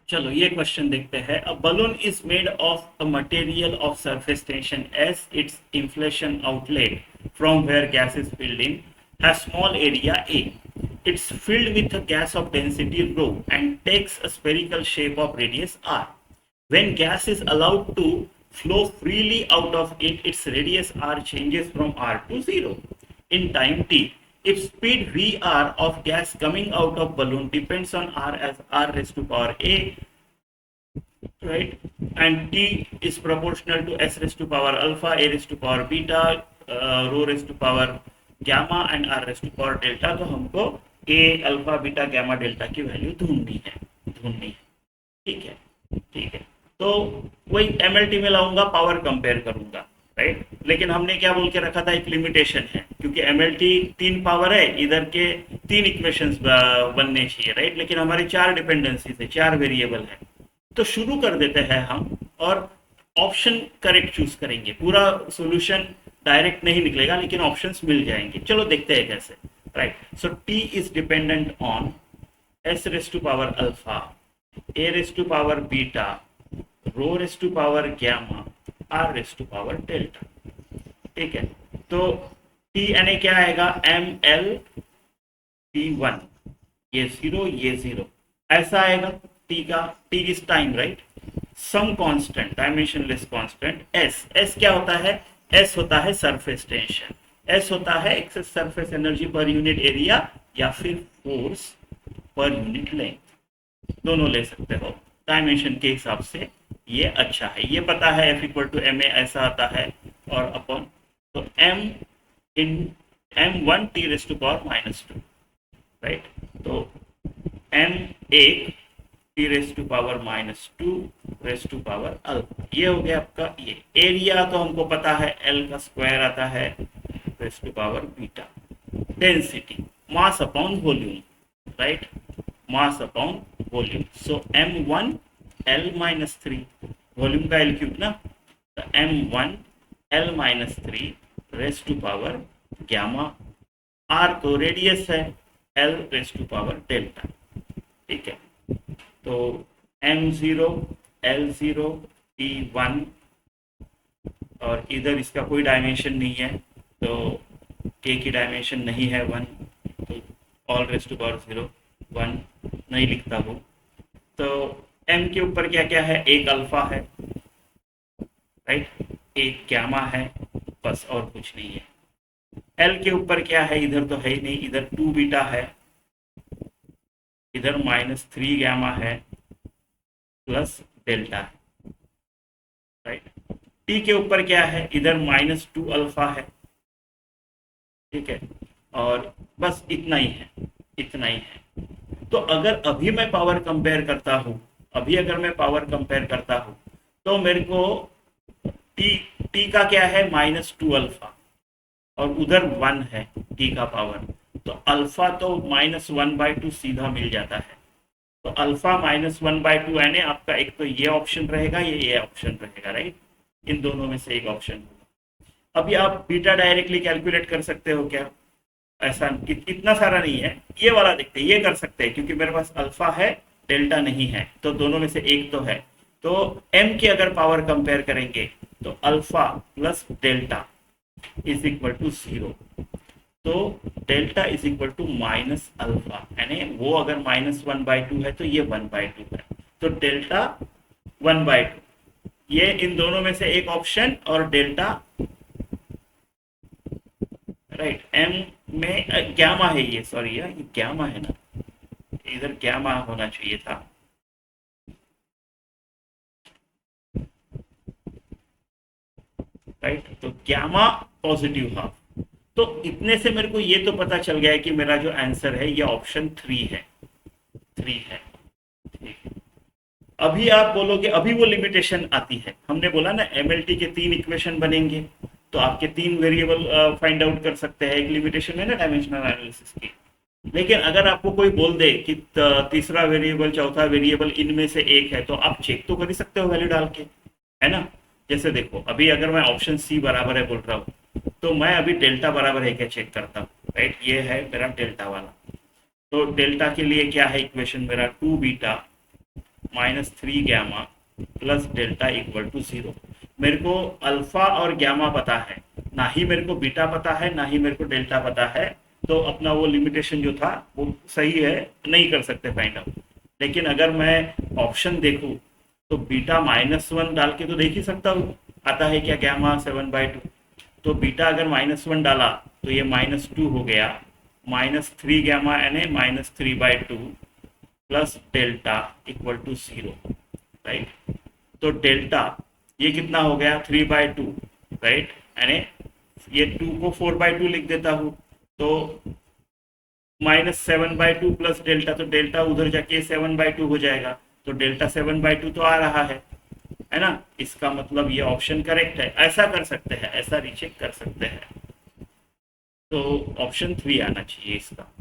चलो ये क्वेश्चन देखते हैं। A balloon is made of a material of surface tension as it's inflation outlet from where gas is filled in has small area A. It's filled with a gas of density rho and takes a spherical shape of radius r. When gas is allowed to flow freely out of it, its radius r changes from r to 0 in time t. If speed vr of gas coming out of balloon depends on r as r raised to power a, right, and t is proportional to s raised to power alpha, a raised to power beta, rho raised to power gamma and r raised to power delta, तो हमको a alpha beta gamma delta की value ढूंढनी है। ठीक है, ठीक है। तो वही एमएलटी में लाऊंगा, पावर कंपेयर करूंगा, राइट। लेकिन हमने क्या बोल के रखा था, एक लिमिटेशन है, क्योंकि एमएलटी 3 पावर है, इधर के 3 इक्वेशंस बनने चाहिए, राइट। लेकिन हमारे 4 डिपेंडेंसीज है, 4 वेरिएबल है। तो शुरू कर देते हैं हम, और ऑप्शन करेक्ट चूज करेंगे। पूरा सॉल्यूशन डायरेक्ट नहीं निकलेगा, लेकिन ऑप्शंस मिल जाएंगे। चलो देखते हैं कैसे, right. So T is dependent on S raise to power alpha, A raise to power beta, rho raise to power gamma, R raise to power delta. ठीक है, तो टी यानी क्या आएगा, एम एल टी वन, ये 0 ये 0 ऐसा आएगा। टी का, T is time, right. Some constant, dimensionless constant S. S क्या होता है, एस होता है सरफेस टेंशन, एस होता है excess surface energy per unit area या फिर फोर्स पर यूनिट लेंथ, दोनों ले सकते हो डायमेंशन के हिसाब से। ये अच्छा है, ये पता है F equal to M A ऐसा आता है, और अपॉन तो M in M one T raise to power -2, right. तो एम एक T raise to power -2 raise to power alpha, ये हो गया आपका। ये एरिया तो हमको पता है, एल का स्क्वायर आता है raise to power beta. Density, mass upon volume, right, mass upon volume. So m1 l-3, volume का l क्यूब ना, तो m1 l-3 raise to power gamma, r तो रेडियस है, l raise to power delta. ठीक है, तो m0 l0 t1, और इधर इसका कोई डायमेंशन नहीं है, तो k की डायमेंशन नहीं है 1, तो ऑल रेस टू पावर 0 1 नहीं लिखता हूँ। तो m के ऊपर क्या क्या है, एक अल्फा है, राइट, एक गैमा है, बस और कुछ नहीं है। l के ऊपर क्या है, इधर तो है ही नहीं, इधर 2 बीटा है, इधर -3 गैमा है, प्लस डेल्टा है, राइट। t के ऊपर क्या है, इधर -2 अल्फा है, ठीक है, और बस इतना ही है, इतना ही है। तो अगर अभी मैं पावर कंपेयर करता हूँ, अभी अगर मैं पावर कंपेयर करता हूँ, तो मेरे को टी का क्या है, -2 अल्फा, और उधर 1 है टी का पावर, तो अल्फा तो -1/2 सीधा मिल जाता है। तो अल्फा -1/2 यानी आपका एक तो ये ऑप्शन रहेगा, ये ऑप्शन रहेगा, राइट। इन दोनों में से एक ऑप्शन होगा। अभी आप बीटा डायरेक्टली कैलकुलेट कर सकते हो क्या, ऐसा इतना सारा नहीं है, ये वाला देखते हैं, ये कर सकते हैं, क्योंकि मेरे पास अल्फा है, डेल्टा नहीं है, तो दोनों में से एक तो है। तो m की अगर पावर कंपेयर करेंगे, तो alpha plus delta is equal to 0, तो delta is equal to minus alpha, यानी वो अगर -1/2 है तो ये 1/2 है, तो डेल्टा 1/2, ये इन दोनों में से एक ऑप्शन, और डेल्टा, राइट। एम में गैमा है, ये सॉरी ये गैमा है ना, इधर गैमा होना चाहिए था, राइट। तो गैमा पॉजिटिव हाफ। तो इतने से मेरे को ये तो पता चल गया है कि मेरा जो आंसर है ये ऑप्शन 3 है, 3 है, ठीक है। अभी आप बोलोगे, अभी वो लिमिटेशन आती है, हमने बोला ना एमएलटी के 3 इक्वेशन बनेंगे, तो आपके 3 वेरिएबल फाइंड आउट कर सकते हैं, एक लिमिटेशन है ना डायमेंशनल एनालिसिस की। लेकिन अगर आपको कोई बोल दे कि तीसरा वेरिएबल, चौथा वेरिएबल इनमें से एक है, तो आप चेक तो कर ही सकते हो वैल्यू डाल के, है ना। जैसे देखो, अभी अगर मैं ऑप्शन सी बराबर है बोल रहा हूँ, तो मैं अभी डेल्टा बराबर है क्या चेक करता हूँ, राइट। ये है मेरा डेल्टा वाला, तो डेल्टा के लिए क्या है इक्वेशन मेरा, 2 beta minus 3 gamma plus delta equal to 0। मेरे को अल्फा और गैमा पता है, ना ही मेरे को बीटा पता है, ना ही मेरे को डेल्टा पता है, तो अपना वो लिमिटेशन जो था वो सही है, नहीं कर सकते फाइंड आउट। लेकिन अगर मैं ऑप्शन देखूं तो बीटा -1 डाल के तो देख ही सकता हूँ आता है क्या गैमा 7/2। तो बीटा अगर -1 डाला तो ये -2 हो गया, -3 गैमा यानी -3/2 plus delta equal to 0, right. तो डेल्टा ये कितना हो गया 3/2, राइट, यानी ये 2 को 4/2 लिख देता हूँ, तो -7/2 प्लस डेल्टा, तो डेल्टा उधर जाके 7/2 हो जाएगा, तो डेल्टा 7/2 तो आ रहा है ना। इसका मतलब ये ऑप्शन करेक्ट है। ऐसा कर सकते हैं, ऐसा रीचेक कर सकते हैं। तो ऑप्शन 3 आना चाहिए इसका।